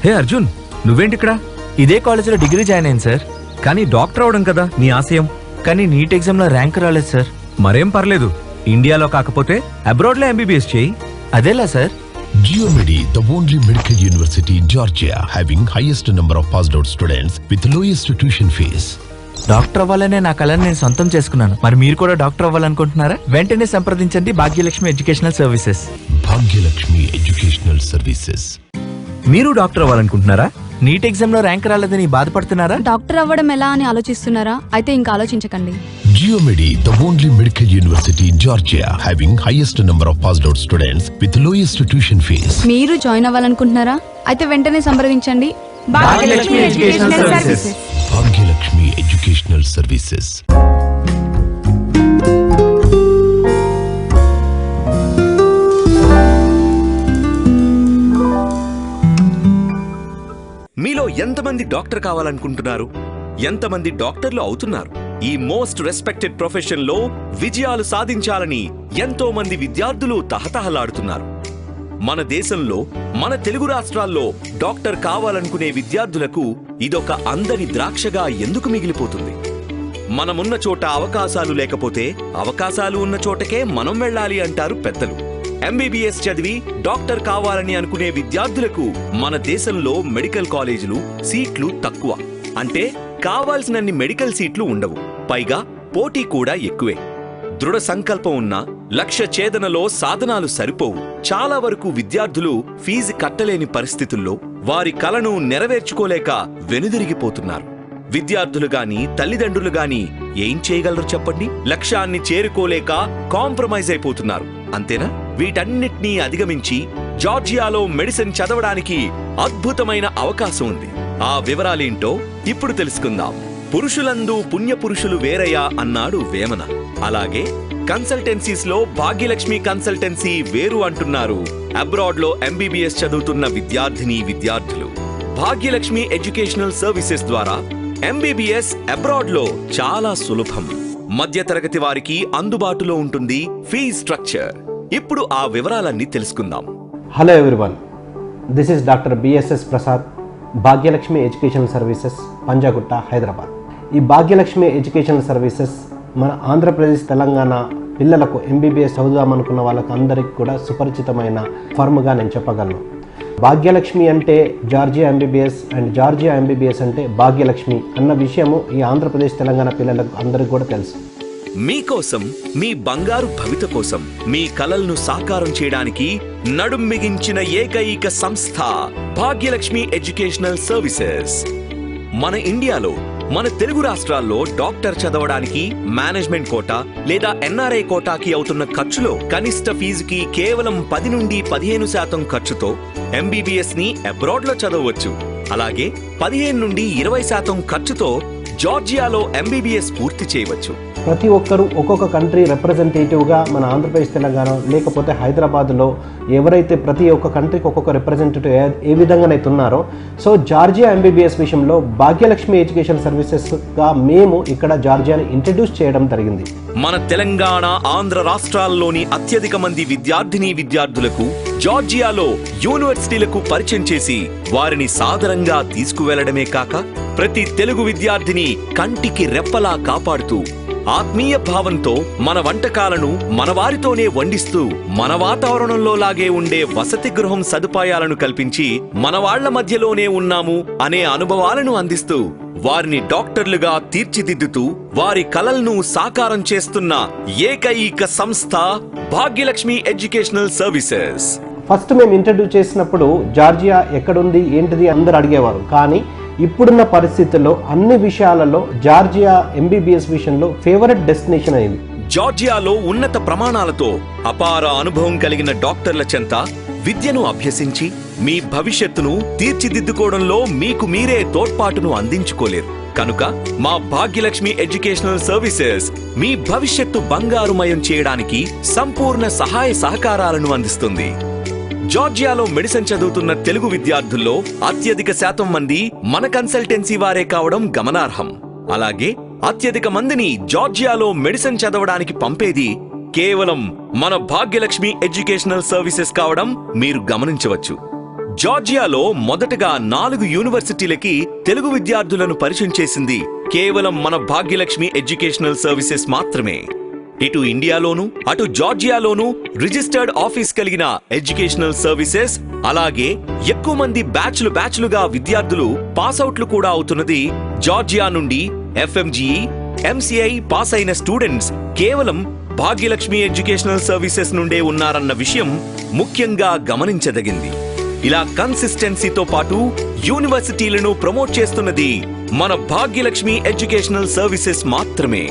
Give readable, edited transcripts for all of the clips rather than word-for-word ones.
హే అర్జున్, నువ్వేంటిక్కడ? ఇదే కాలేజీలో degree join అయింది సార్. కానీ డాక్టర్ అవడం కదా నీ ఆశయం. కానీ నీట్ ఎగ్జామ్లో ర్యాంక్ రాలేదు సార్. మరేం పర్లేదు, ఇండియాలో కాకపోతే అబ్రాడ్లో ఎంబీబీఎస్ చేయి. అదేలా sir? Geomedi, the only medical university in Georgia, having highest number of passed out students with lowest tuition fees. Doctor అవ్వాలనే నా కళను నేను సొంతం చేసుకున్నాను. మరి మీరు కూడా డాక్టర్ అవ్వాలనుకుంటున్నారా? వెంటనే సంప్రదించండి Bhagyalakshmi Educational services. Bhagyalakshmi Educational Services. మీరు డాక్టర్ అవ్వాలనుకుంటున్నారా? నీట్ ఎగ్జామ్లో ర్యాంక్ రాలేదని బాధపడుతున్నారా? డాక్టర్ అవ్వడం ఎలా అని ఆలోచిస్తున్నారా? అయితే ఇంకా ఆలోచించకండి. Geomedi, the only medical university in Georgia, having highest number of passed out students with lowest tuition fees. మీరు జాయిన్ అవ్వాలనుకుంటున్నారా? అయితే వెంటనే సంప్రదించండి Bhagyalakshmi Educational services. Bhagyalakshmi Educational Services. మీలో ఎంతమంది డాక్టర్ కావాలనుకుంటున్నారు? ఎంతమంది డాక్టర్లు అవుతున్నారు? ఈ మోస్ట్ రెస్పెక్టెడ్ ప్రొఫెషన్ లో విజయాలు సాధించాలని ఎంతో మంది విద్యార్థులు తహతహలాడుతున్నారు. మన దేశంలో, మన తెలుగు రాష్ట్రాల్లో డాక్టర్ కావాలనుకునే విద్యార్థులకు ఇదొక అందని ద్రాక్షగా ఎందుకు మిగిలిపోతుంది? మనమున్న చోట అవకాశాలు లేకపోతే అవకాశాలు ఉన్న చోటకే మనం వెళ్ళాలి అంటారు పెద్దలు. ఎంబీబీఎస్ చదివి డాక్టర్ కావాలని అనుకునే విద్యార్థులకు మన దేశంలో మెడికల్ కాలేజీలు సీట్లు తక్కువ. అంటే కావాల్సినన్ని మెడికల్ సీట్లు ఉండవు. పైగా పోటీ కూడా ఎక్కువే. దృఢ సంకల్పం ఉన్న లక్ష్య ఛేదనలో సాధనాలు సరిపోవు. చాలా వరకు విద్యార్థులు ఫీజు కట్టలేని పరిస్థితుల్లో వారి కలను నెరవేర్చుకోలేక వెనుదిరిగిపోతున్నారు. విద్యార్థులు గాని తల్లిదండ్రులు గాని ఏం చేయగలరు చెప్పండి? లక్ష్యాన్ని చేరుకోలేక కాంప్రమైజ్ అయిపోతున్నారు. అంతేనా? వీటన్నిటినీ అధిగమించి జార్జియాలో మెడిసిన్ చదవడానికి అద్భుతమైన అవకాశం ఉంది. ఆ వివరాలేంటో ఇప్పుడు తెలుసుకుందాం. పురుషులందు పుణ్యపురుషులు వేరయ్యా అన్నాడు వేమన. అలాగే కన్సల్టెన్సీస్ లో భాగ్యలక్ష్మి కన్సల్టెన్సీ వేరు అంటున్నారు అబ్రాడ్ లో ఎంబీబీఎస్ చదువుతున్న విద్యార్థులు. భాగ్యలక్ష్మి ఎడ్యుకేషనల్ సర్వీసెస్ ద్వారా ఎంబీబీఎస్ అబ్రాడ్ లో చాలా సులభం. మధ్యతరగతి వారికి అందుబాటులో ఉంటుంది ఫీజ్ స్ట్రక్చర్. ఇప్పుడు ఆ వివరాలన్నీ తెలుసుకుందాం. Hello everyone, this is doctor BSS Prasad, Bhagyalakshmi Educational services, Panjagutta, Hyderabad. ఈ భాగ్యలక్ష్మి ఎడ్యుకేషనల్ సర్వీసెస్ మన ఆంధ్రప్రదేశ్, తెలంగాణ పిల్లలకు ఎంబీబీఎస్ చదువుదామనుకున్న వాళ్ళకు అందరికీ కూడా సుపరిచితమైన ఫర్మ్గా నేను చెప్పగలను. భాగ్యలక్ష్మి అంటే Georgia MBBS and Georgia MBBS అంటే భాగ్యలక్ష్మి అన్న విషయము ఈ ఆంధ్రప్రదేశ్, తెలంగాణ పిల్లలకు అందరికీ కూడా తెలుసు. మీకోసం, మీ బంగారు భవిత కోసం, మీ కలలను సాకారం చేయడానికి నడుం మిగించిన ఏకైక సంస్థ భాగ్యలక్ష్మి ఎడ్యుకేషనల్ సర్వీసెస్. మన ఇండియాలో, మన తెలుగు రాష్ట్రాల్లో డాక్టర్ చదవడానికి మేనేజ్మెంట్ కోటా లేదా ఎన్ఆర్ఐ కోటాకి అవుతున్న ఖర్చులో కనిష్ట ఫీజుకి కేవలం 10 నుండి 15% ఖర్చుతో ఎంబీబీఎస్ ని అబ్రాడ్ లో చదవచ్చు. అలాగే 15 నుండి 20% ఖర్చుతో జార్జియాలో ఎంబీబీఎస్ పూర్తి చేయవచ్చు. ప్రతి ఒక్కరూ ఒక్కొక్క కంట్రీ రిప్రజెంటేటివ్గా మన ఆంధ్రప్రదేశ్, తెలంగాణ లేకపోతే హైదరాబాద్లో ఎవరైతే ప్రతి ఒక్క కంట్రీకి ఒక్కొక్క రిప్రజెంటేటివ్ ఏ విధంగానైతే ఉన్నారో, సో జార్జియా ఎంబీబీఎస్ విషయంలో భాగ్యలక్ష్మి ఎడ్యుకేషన్ సర్వీసెస్గా మేము ఇక్కడ జార్జియాని ఇంట్రడ్యూస్ చేయడం జరిగింది. మన తెలంగాణ, ఆంధ్ర రాష్ట్రాల్లోని అత్యధిక మంది విద్యార్థులకు జార్జియాలో యూనివర్సిటీలకు పరిచయం చేసి వారిని సాదరంగా తీసుకువెళ్లడమే కాక ప్రతి తెలుగు విద్యార్థిని కంటికి రెప్పలా కాపాడుతూ ఆత్మీయ భావంతో మన వంటకాలను మన వారితోనే వండిస్తూ మన వాతావరణంలో లాగే ఉండే వసతి గృహం సదుపాయాలను కల్పించి మన వాళ్ల మధ్యలోనే ఉన్నాము అనే అనుభవాలను అందిస్తూ వారిని డాక్టర్లుగా తీర్చిదిద్దుతూ వారి కలలను సాకారం చేస్తున్న ఏకైక సంస్థ భాగ్యలక్ష్మి ఎడ్యుకేషనల్ సర్వీసెస్. ఫస్ట్ మేము ఇంట్రడ్యూస్ చేసినప్పుడు జార్జియా ఎక్కడుంది ఏంటిది అందరు అడిగేవారు. కానీ ఇప్పుడున్న పరిస్థితుల్లో అన్ని విషయాలలో జార్జియా ఎంబీబీఎస్ విషయంలో ఫేవరెట్ డెస్టినేషన్ అయింది. జార్జియాలో ఉన్నత ప్రమాణాలతో అపార అనుభవం కలిగిన డాక్టర్ల చెంత విద్యను అభ్యసించి మీ భవిష్యత్తును తీర్చిదిద్దుకోవడంలో మీకు మీరే తోడ్పాటును అందించుకోలేరు. కనుక మా భాగ్యలక్ష్మి ఎడ్యుకేషనల్ సర్వీసెస్ మీ భవిష్యత్తు బంగారుమయం చేయడానికి సంపూర్ణ సహాయ సహకారాలను అందిస్తుంది. జార్జియాలో మెడిసిన్ చదువుతున్న తెలుగు విద్యార్థుల్లో అత్యధిక శాతం మంది మన కన్సల్టెన్సీ వారే కావడం గమనార్హం. అలాగే అత్యధిక మందిని జార్జియాలో మెడిసిన్ చదవడానికి పంపేది కేవలం మన భాగ్యలక్ష్మి ఎడ్యుకేషనల్ సర్వీసెస్ కావడం మీరు గమనించవచ్చు. జార్జియాలో మొదటగా 4 యూనివర్సిటీలకి తెలుగు విద్యార్థులను పరిచయం చేసింది కేవలం మన భాగ్యలక్ష్మి ఎడ్యుకేషనల్ సర్వీసెస్ మాత్రమే. ఇటు ఇండియాలోనూ అటు జార్జియాలోనూ రిజిస్టర్డ్ ఆఫీస్ కలిగిన ఎడ్యుకేషనల్ సర్వీసెస్, అలాగే ఎక్కువ మంది బ్యాచ్లుగా విద్యార్థులు పాస్అవుట్లు కూడా అవుతున్నది జార్జియా నుండి. FMGE, MCI పాస్ అయిన స్టూడెంట్స్ కేవలం భాగ్యలక్ష్మి ఎడ్యుకేషనల్ సర్వీసెస్ నుండే ఉన్నారన్న విషయం ముఖ్యంగా గమనించదగింది. ఇలా కన్సిస్టెన్సీతో పాటు యూనివర్సిటీలను ప్రమోట్ చేస్తున్నది మన భాగ్యలక్ష్మి ఎడ్యుకేషనల్ సర్వీసెస్ మాత్రమే.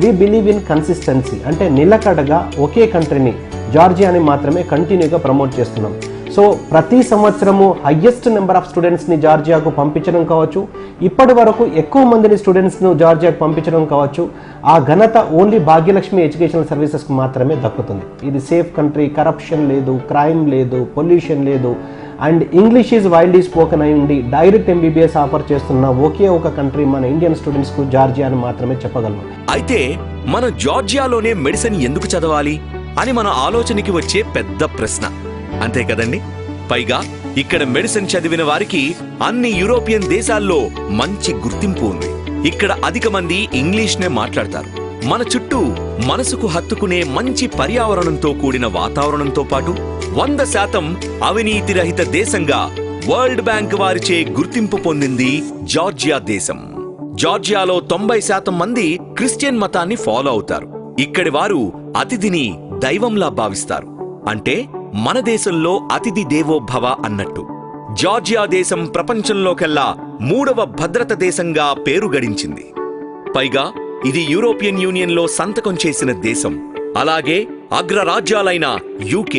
వి బిలీవ్ ఇన్ కన్సిస్టెన్సీ, అంటే నిలకడగా ఒకే కంట్రీని జార్జియాని మాత్రమే కంటిన్యూగా ప్రమోట్ చేస్తున్నాం. సో ప్రతి సంవత్సరము హయ్యెస్ట్ నెంబర్ ఆఫ్ స్టూడెంట్స్ని జార్జియాకు పంపించడం కావచ్చు, ఇప్పటి వరకు ఎక్కువ మందిని స్టూడెంట్స్ను జార్జియాకు పంపించడం కావచ్చు, ఆ ఘనత ఓన్లీ భాగ్యలక్ష్మి ఎడ్యుకేషనల్ సర్వీసెస్కి మాత్రమే దక్కుతుంది. ఇది సేఫ్ కంట్రీ, కరప్షన్ లేదు, క్రైమ్ లేదు, పొల్యూషన్ లేదు, and English is wildly spoken అయి ఉండి డైరెక్ట్ MBBS ఆఫర్ చేస్తున్న ఒకే ఒక కంట్రీ మన ఇండియన్ స్టూడెంట్స్కు జార్జియా అని మాత్రమే చెప్పగలను. అయితే మన జార్జియాలోనే మెడిసిన్ ఎందుకు చదవాలి అని మన ఆలోచనకి వచ్చే పెద్ద ప్రశ్న, అంతే కదండి? పైగా ఇక్కడ మెడిసిన్ చదివిన వారికి అన్ని యూరోపియన్ దేశాల్లో మంచి గుర్తింపు ఉంది. ఇక్కడ అధిక మంది ఇంగ్లీష్ నే మాట్లాడతారు. మన చుట్టూ మనసుకు హత్తుకునే మంచి పర్యావరణంతో కూడిన వాతావరణంతో పాటు 100% అవినీతి రహిత దేశంగా వరల్డ్ బ్యాంక్ వారిచే గుర్తింపు పొందింది జార్జియా దేశం. జార్జియాలో 90% మంది క్రిస్టియన్ మతాన్ని ఫాలో అవుతారు. ఇక్కడి వారు అతిథిని దైవంలా భావిస్తారు. అంటే మన దేశంలో అతిథి దేవో భవ అన్నట్టు. జార్జియా దేశం ప్రపంచంలోకెల్లా 3వ భద్రత దేశంగా పేరు గడించింది. పైగా ఇది యూరోపియన్ యూనియన్లో సంతకం చేసిన దేశం. అలాగే అగ్రరాజ్యాలైన UK,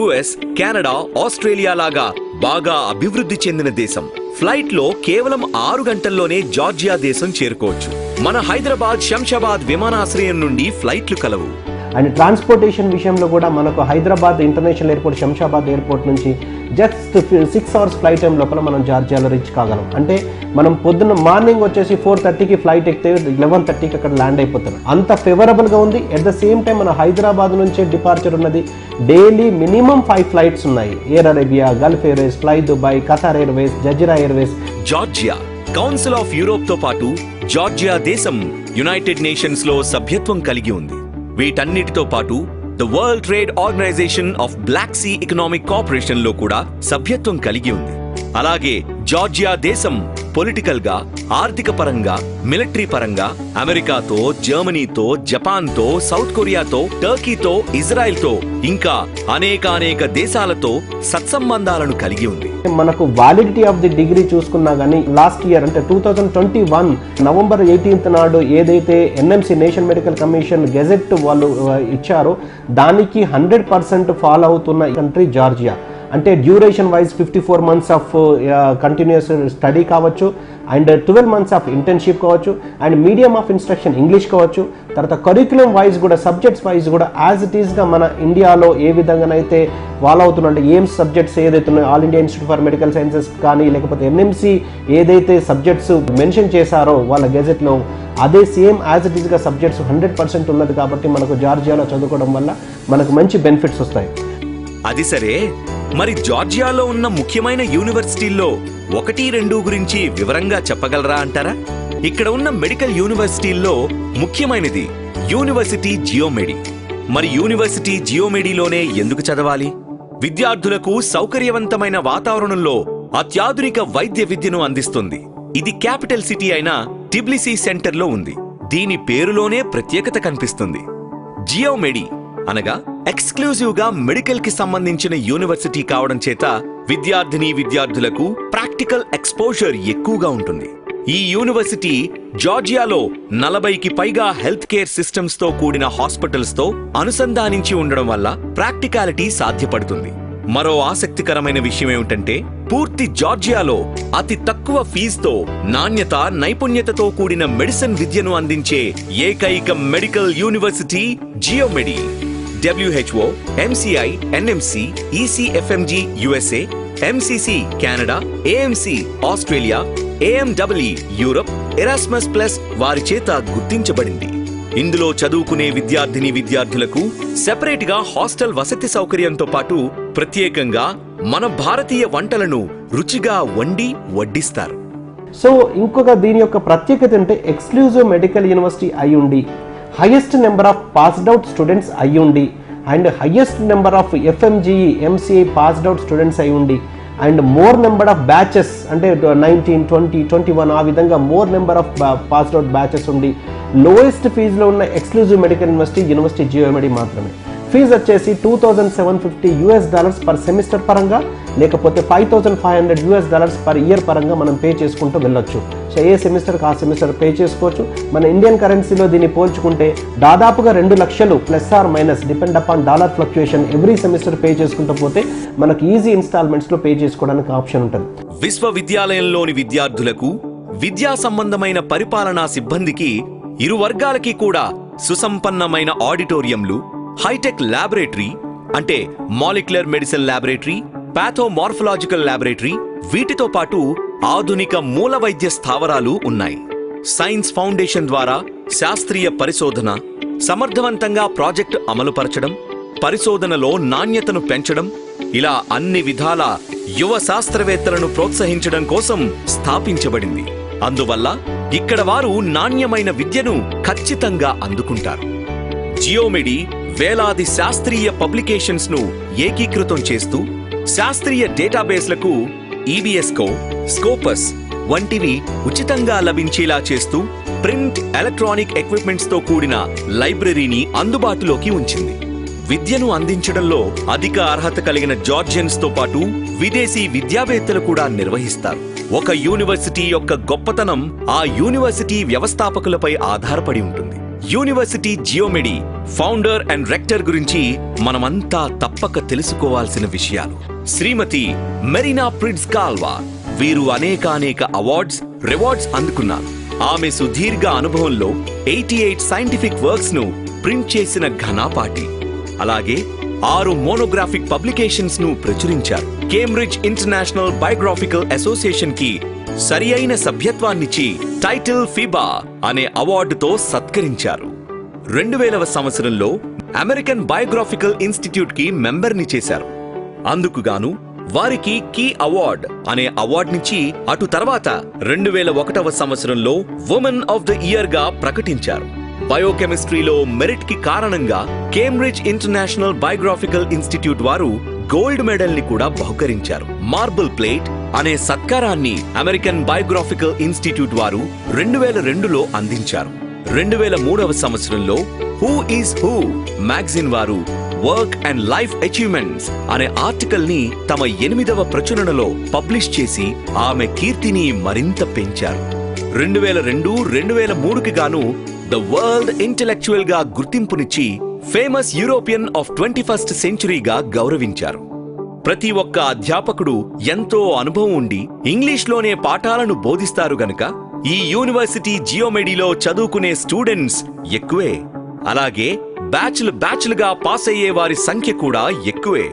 US, కెనడా, ఆస్ట్రేలియా లాగా బాగా అభివృద్ధి చెందిన దేశం. ఫ్లైట్లో కేవలం 6 గంటల్లోనే జార్జియా దేశం చేరుకోవచ్చు. మన హైదరాబాద్ శంషాబాద్ విమానాశ్రయం నుండి ఫ్లైట్లు కలవు. అండ్ ట్రాన్స్పోర్టేషన్ విషయంలో కూడా మనకు Hyderabad international airport, Shamshabad airport నుంచి జస్ట్ 6 అవర్స్ ఫ్లైట్ టైం లోపల మనం జార్జియాలో రీచ్ కాగలం. అంటే మనం పొద్దున్న మార్నింగ్ వచ్చేసి 4:30కి ఫ్లైట్ ఎక్కితే 11:30కి అక్కడ ల్యాండ్ అయిపోతున్నాం. అంత ఫేవరబుల్గా ఉంది. ఎట్ ద సేమ్ టైం మన హైదరాబాద్ నుంచే డిపార్చర్ ఉన్నది. డైలీ మినిమం 5 ఫ్లైట్స్ ఉన్నాయి. Air Arabia, Gulf Airways, Fly Dubai, Qatar Airways, Jazeera Airways. Georgia Council of Europe తో పాటు జార్జియా దేశం యునైటెడ్ నేషన్స్ లో సభ్యత్వం కలిగి ఉంది. వీటన్నిటితో పాటు the World Trade Organization of Black Sea Economic Corporation లో కూడా సభ్యత్వం కలిగి ఉంది. అలాగే జార్జియా దేశం పొలిటికల్ గా, ఆర్థిక పరంగా, మిలిటరీ పరంగా అమెరికాతో, జర్మనీతో, జపాన్తో, సౌత్ కొరియాతో, టర్కీతో, ఇజ్రాయెల్తో ఇంకా అనేక దేశాలతో సత్సంబంధాలను కలిగి ఉంది. మనకు వాలిడిటీ ఆఫ్ ది డిగ్రీ చూసుకున్నా కానీ లాస్ట్ ఇయర్ అంటే 2021 నవంబర్ 18th నాడు ఏదైతే NMC national medical commission gazette వాళ్ళు ఇచ్చారో దానికి 100% ఫాలో అవుతున్న కంట్రీ జార్జియా. అంటే duration wise 54 months of continuous study కావచ్చు, అండ్ 12 months ఆఫ్ ఇంటర్న్షిప్ కావచ్చు, and medium of instruction English కావచ్చు. తర్వాత కరిక్యులం వైజ్ కూడా, సబ్జెక్ట్స్ వైజ్ కూడా యాజ్ ఇట్ ఈస్గా మన ఇండియాలో ఏ విధంగానైతే ఫాలో అవుతున్నట్టు ఎయిమ్స్ సబ్జెక్ట్స్ ఏదైతే ఉన్నాయో, all India institute for medical sciences కానీ లేకపోతే NMC ఏదైతే సబ్జెక్ట్స్ మెన్షన్ చేశారో వాళ్ళ గెజెట్లో, అదే సేమ్ యాజ్ ఇట్ ఈస్గా సబ్జెక్ట్స్ 100% ఉన్నది. కాబట్టి మనకు జార్జియాలో చదువుకోవడం వల్ల మనకు మంచి బెనిఫిట్స్ వస్తాయి. అది సరే, మరి జార్జియాలో ఉన్న ముఖ్యమైన యూనివర్సిటీల్లో 1-2 గురించి వివరంగా చెప్పగలరా అంటారా? ఇక్కడ ఉన్న మెడికల్ యూనివర్సిటీల్లో ముఖ్యమైనది యూనివర్సిటీ జియోమెడి. మరి యూనివర్సిటీ జియోమెడిలోనే ఎందుకు చదవాలి? విద్యార్థులకు సౌకర్యవంతమైన వాతావరణంలో అత్యాధునిక వైద్య విద్యను అందిస్తుంది. ఇది క్యాపిటల్ సిటీ అయిన టిబ్లిసీ సెంటర్లో ఉంది. దీని పేరులోనే ప్రత్యేకత కనిపిస్తుంది. జియోమెడి అనగా ఎక్స్క్లూజివ్ గా మెడికల్ కి సంబంధించిన యూనివర్సిటీ కావడం చేత విద్యార్థులకు ప్రాక్టికల్ ఎక్స్పోజర్ ఎక్కువగా ఉంటుంది. ఈ యూనివర్సిటీ జార్జియాలో 40కి పైగా హెల్త్ కేర్ సిస్టమ్స్ తో కూడిన హాస్పిటల్స్ తో అనుసంధానించి ఉండడం వల్ల ప్రాక్టికాలిటీ సాధ్యపడుతుంది. మరో ఆసక్తికరమైన విషయం ఏమిటంటే, పూర్తి జార్జియాలో అతి తక్కువ ఫీజుతో నాణ్యత, నైపుణ్యతతో కూడిన మెడిసిన్ విద్యను అందించే ఏకైక medical university GeoMedi. WHO, MCI, NMC, ECFMG USA, MCC Canada, AMC Australia, AMEE Europe, Erasmus plus వారి చేత గుర్తించబడింది. ఇందులో చదువుకునే విద్యార్థులకు సెపరేట్ గా హాస్టల్ వసతి సౌకర్యంతో పాటు ప్రత్యేకంగా మన భారతీయ వంటలను రుచిగా వండి వడ్డిస్తారు. సో ఇంకొక దీని యొక్క ప్రత్యేకత అంటే ఎక్స్క్లూజివ్ మెడికల్ యూనివర్సిటీ అయి ఉండి, highest number of passed out students అయి ఉండి, and highest number of FMGE MCI passed out students అయి ఉండి, and more number of batches అంటే 19, 20, 21 ఆ విధంగా more number of passed out batches ఉండి, లోయెస్ట్ ఫీజులో ఉన్న ఎక్స్క్లూజివ్ మెడికల్ యూనివర్సిటీ GMD మాత్రమే. ఫీజు వచ్చేసి $2,750 పర్ సెమిస్టర్ పరంగా, లేకపోతే $5,500 పర్ ఇయర్ పరంగా మనం పే చేసుకుంటూ వెళ్ళొచ్చు. సో ఏ సెమిస్టర్కి ఆ సెమిస్టర్ పే చేసుకోవచ్చు. మన ఇండియన్ కరెన్సీలో దీన్ని పోల్చుకుంటే దాదాపుగా 2 లక్షలు ± depend upon dollar fluctuation every semester pay చేసుకుంటూ పోతే మనకు ఈజీ ఇన్స్టాల్మెంట్స్లో పే చేసుకోవడానికి ఆప్షన్ ఉంటుంది. విశ్వవిద్యాలయంలోని విద్యార్థులకు, విద్యా సంబంధమైన పరిపాలనా సిబ్బందికి ఇరు వర్గాలకి కూడా సుసంపన్నమైన ఆడిటోరియంలు, హైటెక్ ల్యాబొరేటరీ అంటే మాలిక్యులర్ మెడిసిన్ ల్యాబొరేటరీ, పాథోమార్ఫలాజికల్ ల్యాబొరేటరీ, వీటితో పాటు ఆధునిక మూల వైద్య స్థావరాలు ఉన్నాయి. సైన్స్ ఫౌండేషన్ ద్వారా శాస్త్రీయ పరిశోధన, సమర్థవంతంగా ప్రాజెక్టు అమలుపరచడం, పరిశోధనలో నాణ్యతను పెంచడం, ఇలా అన్ని విధాల యువ శాస్త్రవేత్తలను ప్రోత్సహించడం కోసం స్థాపించబడింది. అందువల్ల ఇక్కడ వారు నాణ్యమైన విద్యను ఖచ్చితంగా అందుకుంటారు. జియోమెడి వేలాది శాస్త్రీయ పబ్లికేషన్స్ ను ఏకీకృతం చేస్తూ శాస్త్రీయ డేటాబేస్లకు EBSకో, స్కోపస్ వంటివి ఉచితంగా లభించేలా చేస్తూ ప్రింట్, ఎలక్ట్రానిక్ ఎక్విప్మెంట్స్ తో కూడిన లైబ్రరీని అందుబాటులోకి ఉంచింది. విద్యను అందించడంలో అధిక అర్హత కలిగిన జార్జియన్స్ తో పాటు విదేశీ విద్యావేత్తలు కూడా నిర్వహిస్తారు. ఒక యూనివర్సిటీ యొక్క గొప్పతనం ఆ యూనివర్సిటీ వ్యవస్థాపకులపై ఆధారపడి ఉంటుంది. యూనివర్సిటీ జియోమెడి ఫౌండర్ అండ్ రెక్టర్ గురించి మనమంతా తప్పక తెలుసుకోవాల్సిన విషయాలు. శ్రీమతి మెరీనా ప్రిట్జ్ కాల్వా. వీరు అనేక అవార్డ్స్, రివార్డ్స్ అందుకున్నారు. ఆమె సుదీర్ఘ అనుభవంలో 88 సైంటిఫిక్ వర్క్స్ ను ప్రింట్ చేసిన ఘనాపాటి. అలాగే 6 మోనోగ్రాఫిక్ పబ్లికేషన్స్ ను ప్రచురించారు. కేంబ్రిడ్జ్ ఇంటర్నేషనల్ బయోగ్రాఫికల్ అసోసియేషన్ కి సరి అయిన సభ్యత్వాన్నిచ్చి టైటిల్ ఫిబా అనే అవార్డుతో సత్కరించారు. 2000వ సంవత్సరంలో అమెరికన్ బయోగ్రాఫికల్ ఇన్స్టిట్యూట్ కి మెంబర్ని చేశారు. అందుకుగాను వారికి కీ అవార్డ్ అనే అవార్డునిచ్చి అటు తర్వాత 2001వ సంవత్సరంలో వుమెన్ ఆఫ్ ద ఇయర్ గా ప్రకటించారు. బయోకెమిస్ట్రీలో మెరిట్ కి కారణంగా కేంబ్రిడ్జ్ ఇంటర్నేషనల్ బయోగ్రాఫికల్ ఇన్స్టిట్యూట్ వారు గోల్డ్ మెడల్ ని కూడా బహుకరించారు. మార్బుల్ ప్లేట్ అనే సత్కారాన్ని అమెరికన్ బయోగ్రాఫికల్ ఇన్స్టిట్యూట్ వారు 2002లో అందించారు. 2003వ సంవత్సరంలో హూ ఈజ్ హూ మ్యాగజిన్ వారు వర్క్ అండ్ లైఫ్ అచీవ్మెంట్స్ అనే ఆర్టికల్ ని తమ 8వ ప్రచురణలో పబ్లిష్ చేసి ఆమె కీర్తిని మరింత పెంచారు. 2002, 2003కి గాను ద వరల్డ్ ఇంటెలెక్చువల్ గా గుర్తింపునిచ్చి ఫేమస్ యూరోపియన్ ఆఫ్ 21st సెంచురీగా గౌరవించారు. ప్రతి ఒక్క అధ్యాపకుడు ఎంతో అనుభవం ఉండి ఇంగ్లీష్లోనే పాఠాలను బోధిస్తారు గనుక ఈ యూనివర్సిటీ జియోమెడిలో చదువుకునే స్టూడెంట్స్ ఎక్కువే. అలాగే బ్యాచ్లుగా పాస్ అయ్యే వారి సంఖ్య కూడా ఎక్కువే.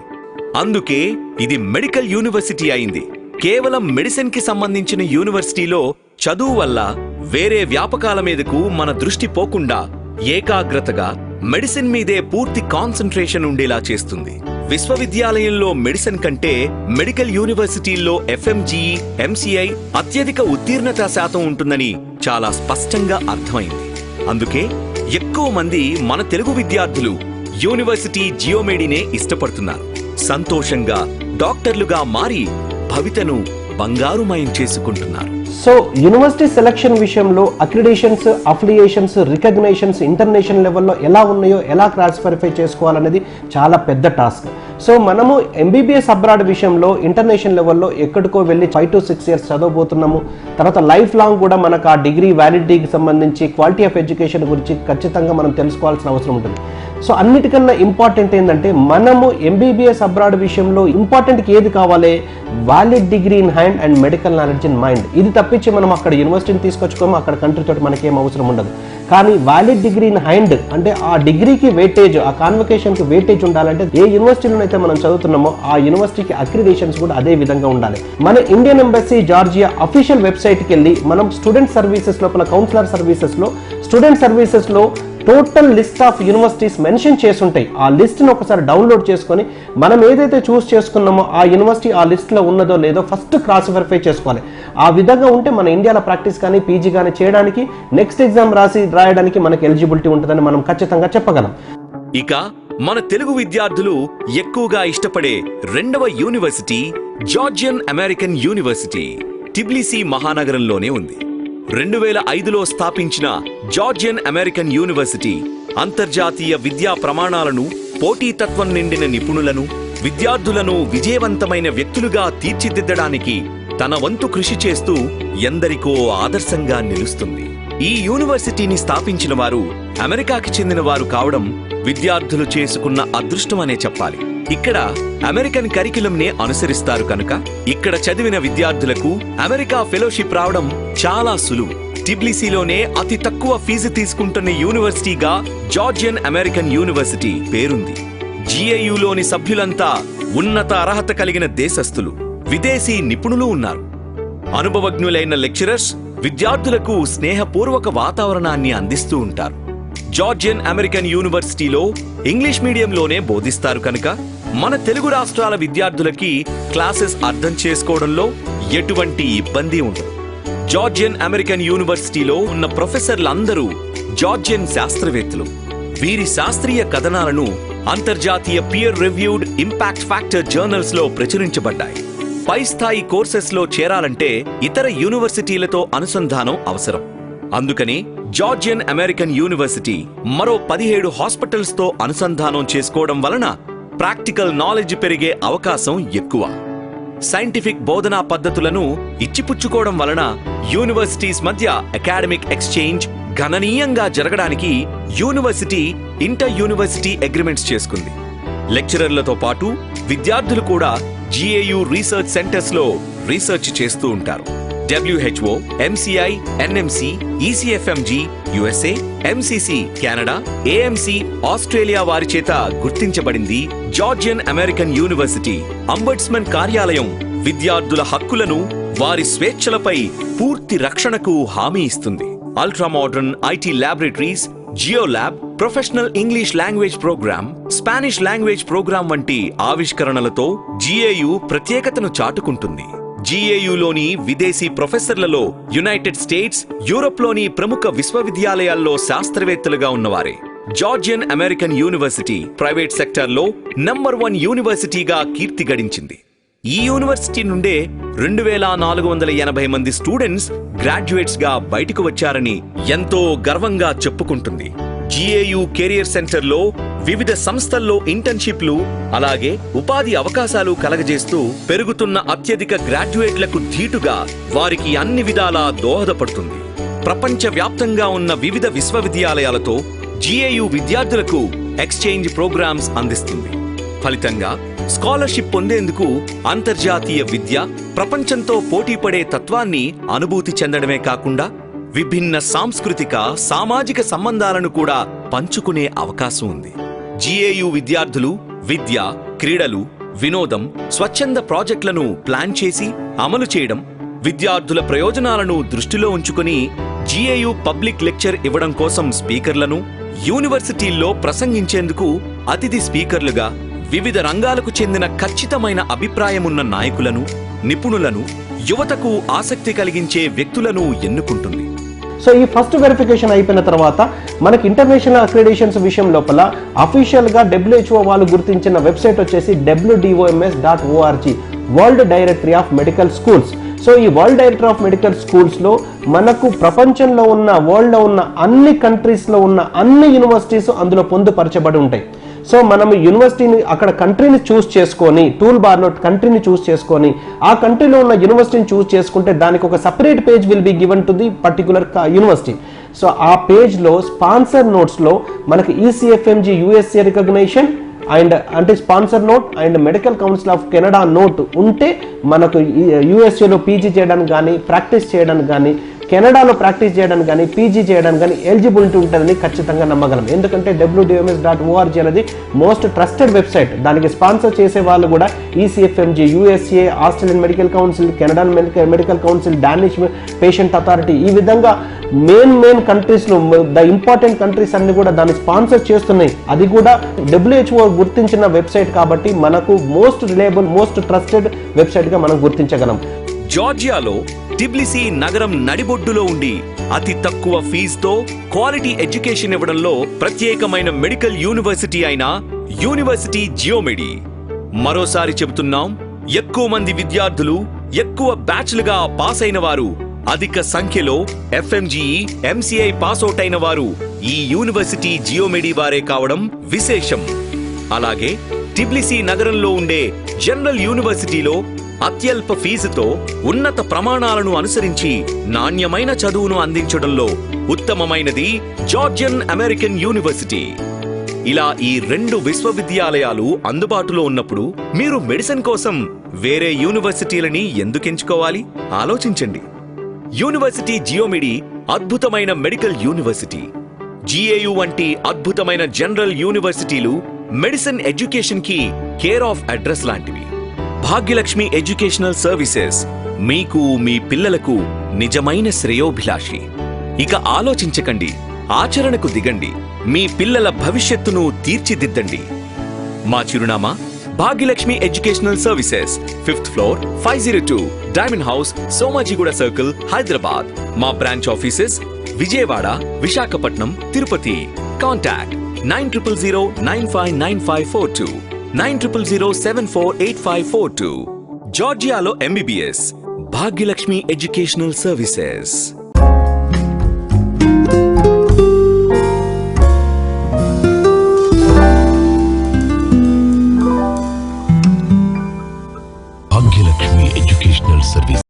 అందుకే ఇది మెడికల్ యూనివర్సిటీ అయింది. కేవలం మెడిసిన్ కి సంబంధించిన యూనివర్సిటీలో చదువు వల్ల వేరే వ్యాపకాల మీదకు మన దృష్టి పోకుండా ఏకాగ్రతగా మెడిసిన్ మీదే పూర్తి కాన్సంట్రేషన్ ఉండేలా చేస్తుంది. విశ్వవిద్యాలయంలో మెడిసిన్ కంటే మెడికల్ యూనివర్సిటీల్లో FMGE, MCI అత్యధిక ఉత్తీర్ణత శాతం ఉంటుందని చాలా స్పష్టంగా అర్థమైంది. అందుకే ఎక్కువ మంది మన తెలుగు విద్యార్థులు యూనివర్సిటీ జియోమెడినే ఇష్టపడుతున్నారు. సంతోషంగా డాక్టర్లుగా మారి భవితను బంగారుమయం చేసుకుంటున్నారు. సో యూనివర్సిటీ సెలక్షన్ విషయంలో అక్రిడేషన్స్, అఫిలియేషన్స్, రికగ్నేషన్స్ ఇంటర్నేషనల్ లెవెల్లో ఎలా ఉన్నాయో ఎలా క్రాస్ వెరిఫై చేసుకోవాలనేది చాలా పెద్ద టాస్క్. సో మనము MBBS అబ్రాడ్ విషయంలో ఇంటర్నేషనల్ లెవెల్లో ఎక్కడికో వెళ్ళి 5 to 6 years చదవబోతున్నాము. తర్వాత లైఫ్ లాంగ్ కూడా మనకు ఆ డిగ్రీ వ్యాలిడిటీకి సంబంధించి క్వాలిటీ ఆఫ్ ఎడ్యుకేషన్ గురించి ఖచ్చితంగా మనం తెలుసుకోవాల్సిన అవసరం ఉంటుంది. సో అన్నిటికన్నా ఇంపార్టెంట్ ఏంటంటే మనము MBBS అబ్రాడ్ విషయంలో ఇంపార్టెంట్కి ఏది కావాలి? Valid degree in hand and medical knowledge in mind. ఇది తప్పించి మనం అక్కడ యూనివర్సిటీని తీసుకొచ్చుకోము, అక్కడ కంట్రీ తోటి మనకేం అవసరం ఉండదు. కానీ వ్యాలిడ్ డిగ్రీ ఇన్ హ్యాండ్ అంటే ఆ డిగ్రీకి వెయిటేజ్, ఆ కాన్వకేషన్కి వెయిటేజ్ ఉండాలంటే ఏ యూనివర్సిటీలోనైతే మనం చదువుతున్నామో ఆ యూనివర్సిటీకి అక్రిడేషన్స్ కూడా అదే విధంగా ఉండాలి. మన ఇండియన్ ఎంబసీ జార్జియా అఫీషియల్ వెబ్సైట్కి వెళ్ళి మనం స్టూడెంట్ సర్వీసెస్ లోపల కౌన్సిలర్ సర్వీసెస్లో స్టూడెంట్ సర్వీసెస్లో total list of universities mention చేసుంటాయి. ఆ లిస్ట్ని ఒకసారి డౌన్లోడ్ చేసుకొని మనం ఏదైతే చూస్ చేసుకున్నామో ఆ యూనివర్సిటీ ఆ లిస్ట్లో ఉన్నదో లేదో ఫస్ట్ క్రాస్ వెరిఫై చేసుకోవాలి. ఆ విధంగా ఉంటే మన ఇండియాలో ప్రాక్టీస్ కానీ పీజీ కానీ చేయడానికి నెక్స్ట్ ఎగ్జామ్ రాయడానికి మనకి ఎలిజిబిలిటీ ఉంటుందని మనం ఖచ్చితంగా చెప్పగలం. ఇక మన తెలుగు విద్యార్థులు ఎక్కువగా ఇష్టపడే రెండవ university Georgian American University Tbilisi మహానగరంలోనే ఉంది. 2005లో స్థాపించిన జార్జియన్ అమెరికన్ యూనివర్సిటీ అంతర్జాతీయ విద్యా ప్రమాణాలను, పోటీతత్వం నిండిన నిపుణులను, విద్యార్థులను విజయవంతమైన వ్యక్తులుగా తీర్చిదిద్దడానికి తన వంతు కృషి చేస్తూ ఎందరికో ఆదర్శంగా నిలుస్తుంది. ఈ యూనివర్సిటీని స్థాపించిన వారు అమెరికాకి చెందిన వారు కావడం విద్యార్థులు చేసుకున్న అదృష్టమనే చెప్పాలి. ఇక్కడ అమెరికన్ కరికులంనే అనుసరిస్తారు కనుక ఇక్కడ చదివిన విద్యార్థులకు అమెరికా ఫెలోషిప్ రావడం చాలా సులువు. టిబ్లిసీలోనే అతి తక్కువ ఫీజు తీసుకుంటున్న యూనివర్సిటీగా జార్జియన్ అమెరికన్ యూనివర్సిటీ పేరుంది. జిఏయులోని సభ్యులంతా ఉన్నత అర్హత కలిగిన దేశస్థులు, విదేశీ నిపుణులు ఉన్నారు. అనుభవజ్ఞులైన లెక్చరర్స్ విద్యార్థులకు స్నేహపూర్వక వాతావరణాన్ని అందిస్తూ ఉంటారు. జార్జియన్ అమెరికన్ యూనివర్సిటీలో ఇంగ్లీష్ మీడియంలోనే బోధిస్తారు కనుక మన తెలుగు రాష్ట్రాల విద్యార్థులకి క్లాసెస్ అర్థం చేసుకోవడంలో ఎటువంటి ఇబ్బంది ఉండదు. జార్జియన్ అమెరికన్ యూనివర్సిటీలో ఉన్న ప్రొఫెసర్లందరూ జార్జియన్ శాస్త్రవేత్తలు. వీరి శాస్త్రీయ కథనాలను అంతర్జాతీయ peer reviewed impact factor journals లో ప్రచురించబడ్డాయి. పై స్థాయి కోర్సెస్ లో చేరాలంటే ఇతర యూనివర్సిటీలతో అనుసంధానం అవసరం. అందుకని జార్జియన్ అమెరికన్ యూనివర్సిటీ మరో 17 హాస్పిటల్స్ తో అనుసంధానం చేసుకోవడం వలన ప్రాక్టికల్ నాలెడ్జ్ పెరిగే అవకాశం ఎక్కువ. సైంటిఫిక్ బోధనా పద్ధతులను ఇచ్చిపుచ్చుకోవడం వలన యూనివర్సిటీస్ మధ్య అకాడమిక్ ఎక్స్చేంజ్ గణనీయంగా జరగడానికి యూనివర్సిటీ ఇంటర్ యూనివర్సిటీ అగ్రిమెంట్స్ చేసుకుంది. లెక్చరర్లతో పాటు విద్యార్థులు కూడా జిఏయు రీసెర్చ్ సెంటర్స్ లో రీసెర్చ్ చేస్తూ ఉంటారు. WHO, MCI, NMC, ECFMG USA, MCC Canada, AMC Australia వారి చేత గుర్తించబడింది. జార్జియన్ అమెరికన్ యూనివర్సిటీ అంబడ్స్మన్ కార్యాలయం విద్యార్థుల హక్కులను, వారి స్వేచ్ఛలపై పూర్తి రక్షణకు హామీ ఇస్తుంది. Ultra modern IT laboratories, geo lab, professional English language program, Spanish language program వంటి ఆవిష్కరణలతో జిఏయు ప్రత్యేకతను చాటుకుంటుంది. జిఏయులోని విదేశీ ప్రొఫెసర్లలో యునైటెడ్ స్టేట్స్, యూరోప్లోని ప్రముఖ విశ్వవిద్యాలయాల్లో శాస్త్రవేత్తలుగా ఉన్నవారే. జార్జియన్ అమెరికన్ యూనివర్సిటీ ప్రైవేట్ సెక్టార్లో నంబర్ 1 యూనివర్సిటీగా కీర్తి గడించింది. ఈ యూనివర్సిటీ నుండే 2480 మంది స్టూడెంట్స్ గ్రాడ్యుయేట్స్ గా బయటకు వచ్చారని ఎంతో గర్వంగా చెప్పుకుంటుంది. జిఏయు కెరియర్ సెంటర్లో వివిధ సంస్థల్లో ఇంటర్న్షిప్లు, అలాగే ఉపాధి అవకాశాలు కలగజేస్తూ పెరుగుతున్న అత్యధిక గ్రాడ్యుయేట్లకు ధీటుగా వారికి అన్ని విధాలా దోహదపడుతుంది. ప్రపంచ వ్యాప్తంగా ఉన్న వివిధ విశ్వవిద్యాలయాలతో జిఏయు విద్యార్థులకు ఎక్స్చేంజ్ ప్రోగ్రామ్స్ అందిస్తుంది. ఫలితంగా స్కాలర్షిప్ పొందేందుకు అంతర్జాతీయ విద్య, ప్రపంచంతో పోటీపడే తత్వాన్ని అనుభూతి చెందడమే కాకుండా విభిన్న సాంస్కృతిక, సామాజిక సంబంధాలను కూడా పంచుకునే అవకాశం ఉంది. జిఏయు విద్యార్థులు విద్య, క్రీడలు, వినోదం, స్వచ్ఛంద ప్రాజెక్టులను ప్లాన్ చేసి అమలు చేయడం, విద్యార్థుల ప్రయోజనాలను దృష్టిలో ఉంచుకుని జిఏయు పబ్లిక్ లెక్చర్ ఇవ్వడం కోసం స్పీకర్లను, యూనివర్సిటీల్లో ప్రసంగించేందుకు అతిథి స్పీకర్లుగా వివిధ రంగాలకు చెందిన ఖచ్చితమైన అభిప్రాయమున్న నాయకులను, నిపుణులను, యువతకు ఆసక్తి కలిగించే వ్యక్తులను ఎన్నుకుంటుంది. సో ఈ ఫస్ట్ వెరిఫికేషన్ అయిపోయిన తర్వాత మనకి ఇంటర్నేషనల్ అక్రిడేషన్స్ విషయం లోపల అఫీషియల్గా WHO వాళ్ళు గుర్తించిన వెబ్సైట్ వచ్చేసి WDOMS.org, world directory of medical schools. So ఈ వరల్డ్ డైరెక్టరీ ఆఫ్ మెడికల్ స్కూల్స్లో మనకు ప్రపంచంలో ఉన్న, వరల్డ్లో ఉన్న అన్ని కంట్రీస్లో ఉన్న అన్ని యూనివర్సిటీస్ అందులో పొందుపరచబడి ఉంటాయి. సో మనం యూనివర్సిటీని అక్కడ కంట్రీని చూస్ చేసుకొని, టూల్ బార్లో కంట్రీని చూస్ చేసుకొని ఆ కంట్రీలో ఉన్న యూనివర్సిటీని చూస్ చేసుకుంటే దానికి ఒక separate page will be given to the particular university. So ఆ పేజ్లో స్పాన్సర్ నోట్స్లో మనకి ECFMG USA రికగ్నేషన్ అండ్ అంటే sponsor note and medical council of Canada note ఉంటే మనకు USAలో పీజీ చేయడానికి కానీ, ప్రాక్టీస్ చేయడానికి కానీ, కెనడాలో ప్రాక్టీస్ చేయడానికి కానీ పీజీ చేయడానికి కానీ ఎలిజిబిలిటీ ఉంటుందని ఖచ్చితంగా నమ్మగలం. ఎందుకంటే WDMS.org అనేది మోస్ట్ ట్రస్టెడ్ వెబ్సైట్. దానికి స్పాన్సర్ చేసే వాళ్ళు కూడా ECFMG, USA, Australian Medical Council, Canadian Medical Council, Danish Patient Authority, ఈ విధంగా మెయిన్ కంట్రీస్లో ద ఇంపార్టెంట్ కంట్రీస్ అన్ని కూడా దాన్ని స్పాన్సర్ చేస్తున్నాయి. అది కూడా WHO గుర్తించిన వెబ్సైట్ కాబట్టి మనకు మోస్ట్ రిలయబుల్, మోస్ట్ ట్రస్టెడ్ వెబ్సైట్గా మనం గుర్తించగలం. జార్జియాలో టిబ్లిసీ నగరం నడిబొడ్డులో ఉండి అతి తక్కువ ఫీజుతో క్వాలిటీ ఎడ్యుకేషన్ ఇవ్వడంలో ప్రత్యేకమైన మెడికల్ యూనివర్సిటీ అయిన యూనివర్సిటీ జియోమెడి. మరోసారి చెబుతున్నాం, ఎక్కువ మంది విద్యార్థులు, ఎక్కువ బ్యాచ్లుగా పాస్ అయిన వారు, అధిక సంఖ్యలో FMGE, MCI పాస్అవుట్ అయిన వారు ఈ యూనివర్సిటీ జియోమెడి వారే కావడం విశేషం. అలాగే టిబ్లిసీ నగరంలో ఉండే జనరల్ యూనివర్సిటీలో అత్యల్ప ఫీజుతో ఉన్నత ప్రమాణాలను అనుసరించి నాణ్యమైన చదువును అందించడంలో ఉత్తమమైనది జార్జియన్ అమెరికన్ యూనివర్సిటీ. ఇలా ఈ 2 విశ్వవిద్యాలయాలు అందుబాటులో ఉన్నప్పుడు మీరు మెడిసిన్ కోసం వేరే యూనివర్సిటీలని ఎందుకు ఎంచుకోవాలి? ఆలోచించండి. యూనివర్సిటీ జియోమెడి అద్భుతమైన మెడికల్ యూనివర్సిటీ. GAU వంటి అద్భుతమైన జనరల్ యూనివర్సిటీలు మెడిసిన్ ఎడ్యుకేషన్ కి కేర్ ఆఫ్ అడ్రస్ లాంటివి. భాగ్యలక్ష్మి ఎడ్యుకేషనల్ సర్వీసెస్ మీకు, మీ పిల్లలకు నిజమైన శ్రేయోభిలాషి. ఇక ఆలోచించకండి, ఆచరణకు దిగండి. మీ పిల్లల భవిష్యత్తును తీర్చిదిద్దండి. మా చిరునామా Bhagyalakshmi Educational Services, 5th floor, 502 Diamond House, Somajiguda circle, Hyderabad. మా branch offices Vijayawada, Visakhapatnam, Tirupati. Contact 9009599542, 9007485542. జార్జియాలో MBBS భాగ్యలక్ష్మి ఎడ్యుకేషనల్ సర్వీసెస్.